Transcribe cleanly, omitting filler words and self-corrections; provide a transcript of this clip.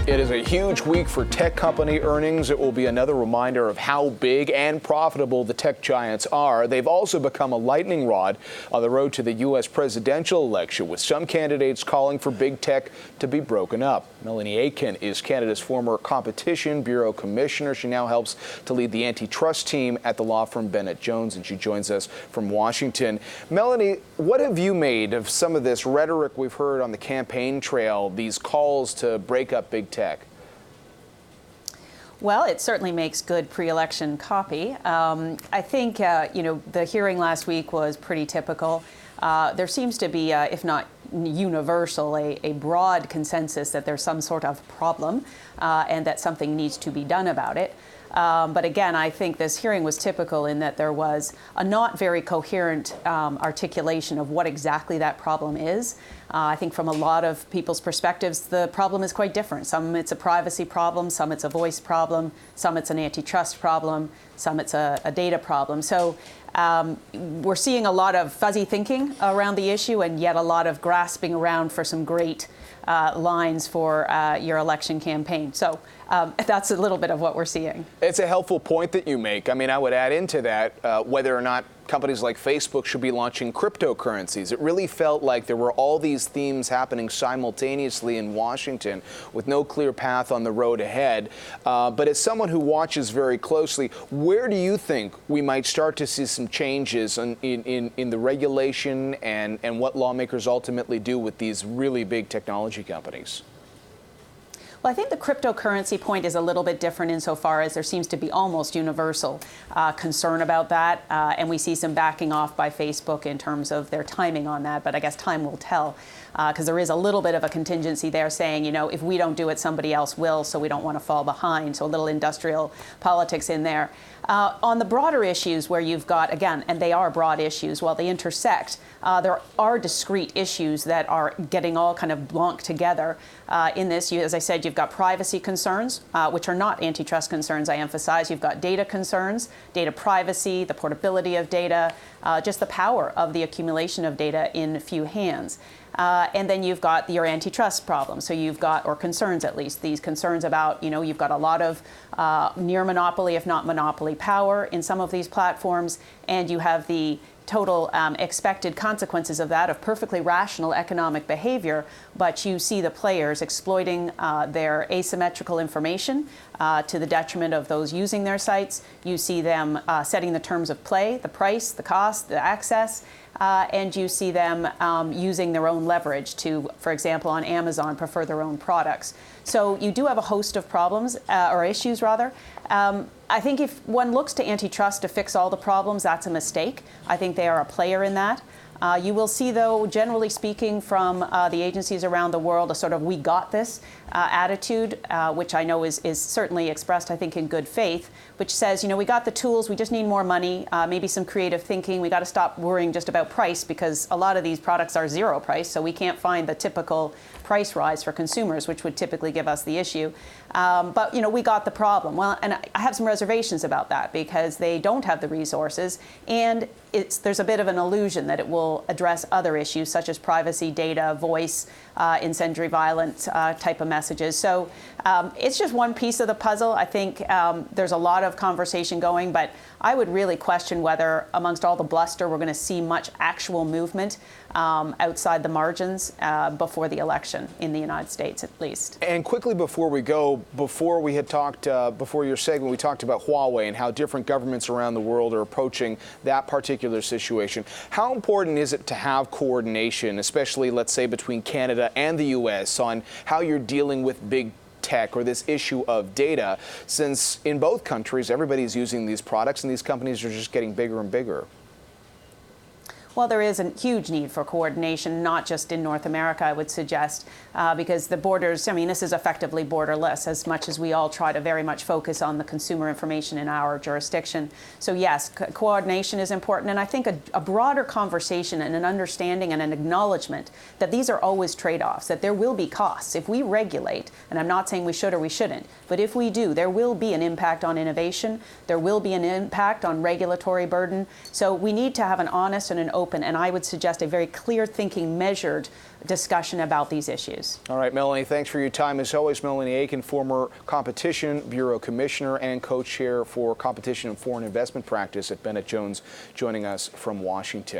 It is a huge week for tech company earnings. It will be another reminder of how big and profitable the tech giants are. They've also become a lightning rod on the road to the U.S. presidential election, with some candidates calling for big tech to be broken up. Melanie Aitken is Canada's former Competition Bureau Commissioner. She now helps to lead the antitrust team at the law firm Bennett Jones, and she joins us from Washington. Melanie, what have you made of some of this rhetoric we've heard on the campaign trail, these calls to break up big tech? Well, it certainly makes good pre-election copy. I think, the hearing last week was pretty typical. There seems to be, if not universal, a broad consensus that there's some sort of problem and that something needs to be done about it. But again, I think this hearing was typical in that there was a not very coherent articulation of what exactly that problem is. I think from a lot of people's perspectives, the problem is quite different. Some it's a privacy problem, some it's a voice problem, some it's an antitrust problem, some it's a data problem. So we're seeing a lot of fuzzy thinking around the issue, and yet a lot of grasping around for some great lines for your election campaign. So that's a little bit of what we're seeing. It's a helpful point that you make. I mean, I would add into that whether or not companies like Facebook should be launching cryptocurrencies. It really felt like there were all these themes happening simultaneously in Washington with no clear path on the road ahead. But as someone who watches very closely, where do you think we might start to see some changes in the regulation and what lawmakers ultimately do with these really big technology companies? Well, I think the cryptocurrency point is a little bit different insofar as there seems to be almost universal concern about that. And we see some backing off by Facebook in terms of their timing on that. But I guess time will tell, because there is a little bit of a contingency there saying, if we don't do it, somebody else will, so we don't want to fall behind. So a little industrial politics in there. On the broader issues where you've got, again, and they are broad issues, while they intersect, there are discrete issues that are getting all kind of blonked together in this. As I said, you've got privacy concerns, which are not antitrust concerns, I emphasize. You've got data concerns, data privacy, the portability of data, just the power of the accumulation of data in few hands. And then you've got your antitrust problem. So you've got, or concerns at least, these concerns about, you've got a lot of near monopoly, if not monopoly power in some of these platforms. And you have the total expected consequences of that, of perfectly rational economic behavior, but you see the players exploiting their asymmetrical information to the detriment of those using their sites. You see them setting the terms of play, the price, the cost, the access, and you see them using their own leverage to, for example, on Amazon, prefer their own products. So you do have a host of problems, or issues rather. I think if one looks to antitrust to fix all the problems, that's a mistake. I think they are a player in that. You will see, though, generally speaking, from the agencies around the world, a sort of "we got this" attitude, which I know is certainly expressed, I think, in good faith, which says, we got the tools, we just need more money, maybe some creative thinking. We got to stop worrying just about price, because a lot of these products are zero price, so we can't find the typical price rise for consumers, which would typically give us the issue. But, we got the problem. Well, and I have some reservations about that, because they don't have the resources, and there's a bit of an illusion that it will address other issues such as privacy, data, voice, incendiary violence type of messages. So it's just one piece of the puzzle. I think there's a lot of conversation going, but I would really question whether amongst all the bluster we're going to see much actual movement outside the margins before the election in the United States, at least. And quickly before we go, before we had talked, before your segment, we talked about Huawei and how different governments around the world are approaching that particular situation. How important is it to have coordination, especially, let's say, between Canada and the U.S. on how you're dealing with big tech or this issue of data, since in both countries everybody's using these products and these companies are just getting bigger and bigger? Well, there is a huge need for coordination, not just in North America, I would suggest, because the borders, this is effectively borderless, as much as we all try to very much focus on the consumer information in our jurisdiction. So yes, coordination is important, and I think a broader conversation and an understanding and an acknowledgement that these are always trade-offs, that there will be costs. If we regulate, and I'm not saying we should or we shouldn't, but if we do, there will be an impact on innovation, there will be an impact on regulatory burden. So we need to have an honest and an open open, and I would suggest a very clear thinking, measured discussion about these issues. All right, Melanie, thanks for your time. As always, Melanie Aitken, former Competition Bureau Commissioner and co-chair for Competition and Foreign Investment Practice at Bennett Jones, joining us from Washington.